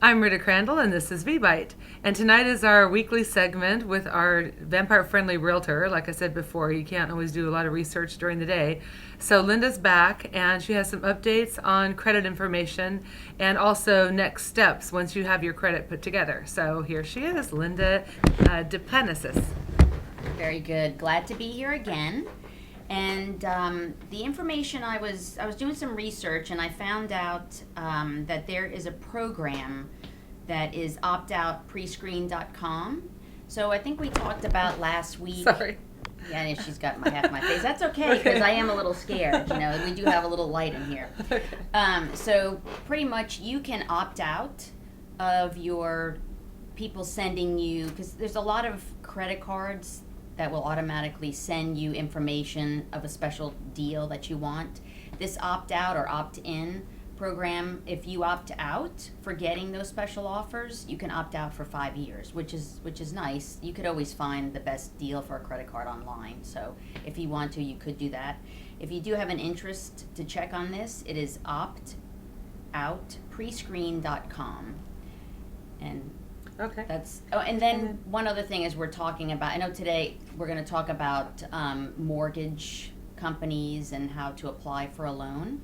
I'm Rita Crandall, and this is V-Bite. And tonight is our weekly segment with our vampire-friendly realtor. Like I said before, you can't always do a lot of research during the day. So Linda's back, and she has some updates on credit information and also next steps once you have your credit put together. So here she is, Lynda DePanicis. Very good. Glad to be here again. And the information I was doing some research, and I found out that there is a program that is optoutprescreen.com. So I think we talked about last week. Sorry. Yeah, and she's got half my face. That's okay, because I am a little scared. We do have a little light in here. Okay. So pretty much you can opt out of your people sending you, because there's a lot of credit cards that will automatically send you information of a special deal that you want. This opt-out or opt-in program, if you opt out for getting those special offers, you can opt out for 5 years, which is nice. You could always find the best deal for a credit card online. So if you want to, you could do that. If you do have an interest to check on this, it is optoutprescreen.com. And Okay. and then one other thing is we're talking about, I know today we're going to talk about mortgage companies and how to apply for a loan.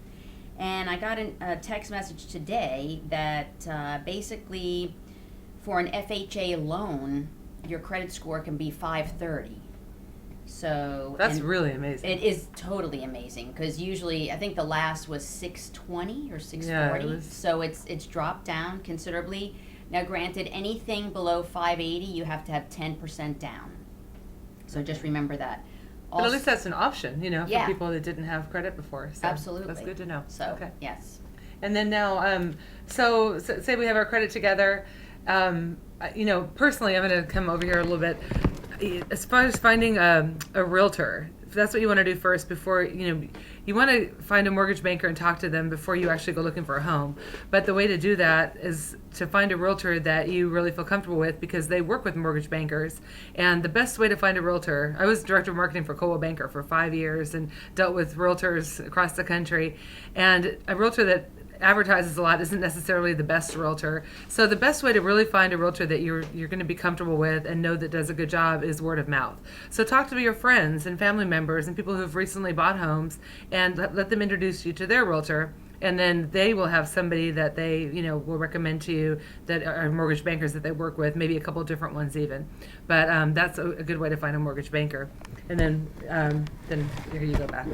And I got a text message today that basically for an FHA loan, your credit score can be 530. So That's really amazing. it is totally amazing, because usually I think the last was 620 or 640. Yeah, So it's dropped down considerably. Now, granted, anything below 580, you have to have 10% down. So just remember that. But at least that's an option, for Yeah. people that didn't have credit before. So Absolutely. That's good to know. So, Okay. yes. And then now, so say we have our credit together. Personally, I'm going to come over here a little bit. As far as finding a realtor, if that's what you want to do first before, you want to find a mortgage banker and talk to them before you actually go looking for a home. But the way to do that is to find a realtor that you really feel comfortable with, because they work with mortgage bankers. And the best way to find a realtor, I was director of marketing for Coldwell Banker for 5 years and dealt with realtors across the country. And a realtor that advertises a lot isn't necessarily the best realtor. So the best way to really find a realtor that you're going to be comfortable with and know that does a good job is word of mouth. So talk to your friends and family members and people who've recently bought homes, and let them introduce you to their realtor. And then they will have somebody that they, will recommend to you that are mortgage bankers that they work with, maybe a couple of different ones even. But that's a good way to find a mortgage banker. And then here you go back.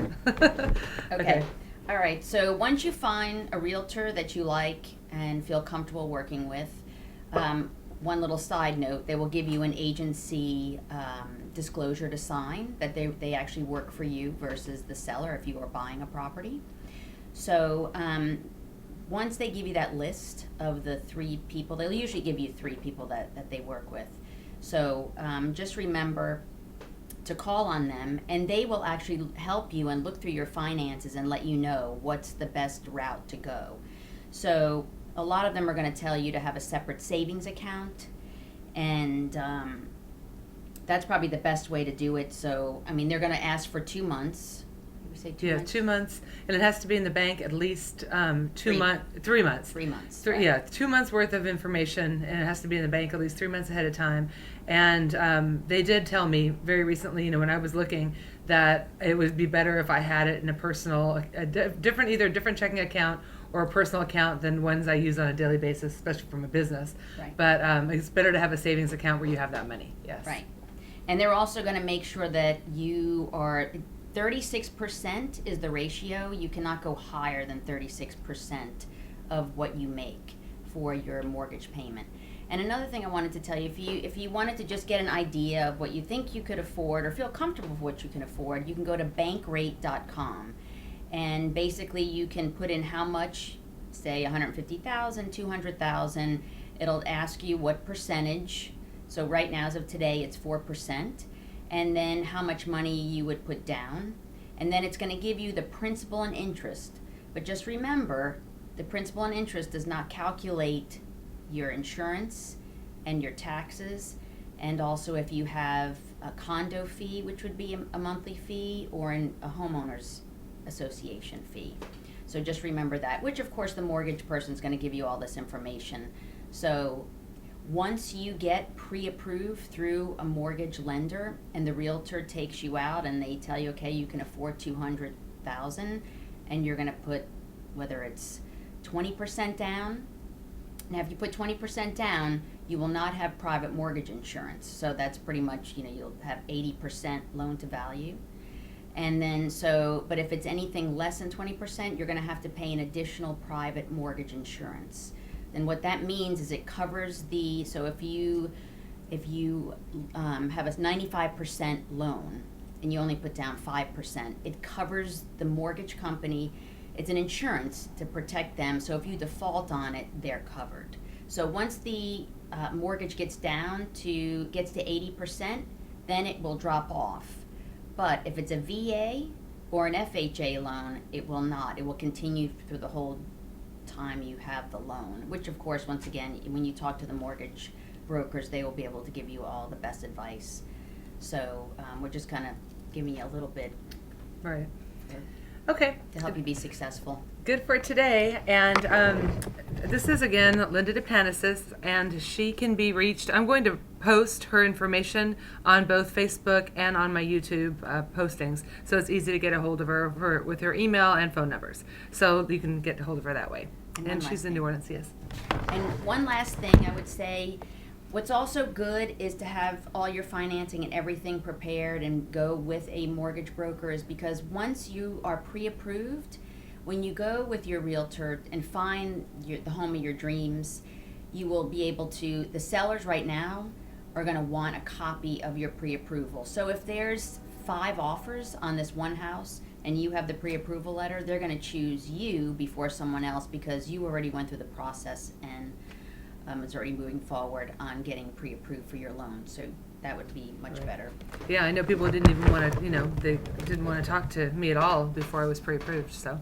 Okay. All right. So once you find a realtor that you like and feel comfortable working with, one little side note, they will give you an agency disclosure to sign that they actually work for you versus the seller if you are buying a property. So once they give you that list of the 3 people, they'll usually give you 3 people that they work with. So just remember to call on them, and they will actually help you and look through your finances and let you know what's the best route to go. So a lot of them are going to tell you to have a separate savings account, and that's probably the best way to do it. So, they're going to ask for 2 months. We say 2 months? 2 months, and it has to be in the bank at least 3 months. 3 months. 3 months. Right. Yeah, 2 months worth of information, and it has to be in the bank at least 3 months ahead of time. And they did tell me very recently, when I was looking, that it would be better if I had it in a personal, either a different checking account or a personal account than ones I use on a daily basis, especially from a business. Right. But it's better to have a savings account where you have that money. Yes. Right. And they're also going to make sure that you are 36% is the ratio. You cannot go higher than 36% of what you make for your mortgage payment. And another thing I wanted to tell you, if you wanted to just get an idea of what you think you could afford or feel comfortable with what you can afford, you can go to bankrate.com. And basically you can put in how much, say 150,000, 200,000. It'll ask you what percentage. So right now, as of today, it's 4%. And then how much money you would put down. And then it's going to give you the principal and interest. But just remember, the principal and interest does not calculate your insurance and your taxes, and also if you have a condo fee, which would be a monthly fee, or a homeowners association fee. So just remember that, which of course the mortgage person is going to give you all this information. So once you get pre-approved through a mortgage lender and the realtor takes you out and they tell you, okay, you can afford 200,000 and you're going to put, whether it's 20% down. Now, if you put 20% down, you will not have private mortgage insurance. So that's pretty much, you'll have 80% loan to value. And then but if it's anything less than 20%, you're going to have to pay an additional private mortgage insurance. And what that means is it covers so if you have a 95% loan and you only put down 5%, it covers the mortgage company. It's an insurance to protect them. So if you default on it, they're covered. So once the mortgage gets to 80%, then it will drop off. But if it's a VA or an FHA loan, it will not. It will continue through the whole time you have the loan, which of course, once again, when you talk to the mortgage brokers, they will be able to give you all the best advice. So we're just kind of giving you a little bit Right. Okay. to help you be successful. Good for today. And this is, again, Lynda DePanicis, and she can be reached. I'm going to post her information on both Facebook and on my YouTube postings, so it's easy to get a hold of her with her email and phone numbers. So you can get a hold of her that way. And she's in New Orleans, yes. And one last thing I would say, what's also good is to have all your financing and everything prepared and go with a mortgage broker, is because once you are pre-approved, when you go with your realtor and find the home of your dreams, you will be able to, the sellers right now are going to want a copy of your pre-approval. So if there's 5 offers on this one house and you have the pre-approval letter, they're going to choose you before someone else because you already went through the process and is already moving forward on getting pre-approved for your loan. So that would be much better. Yeah, I know people didn't even want to, they didn't want to talk to me at all before I was pre-approved. So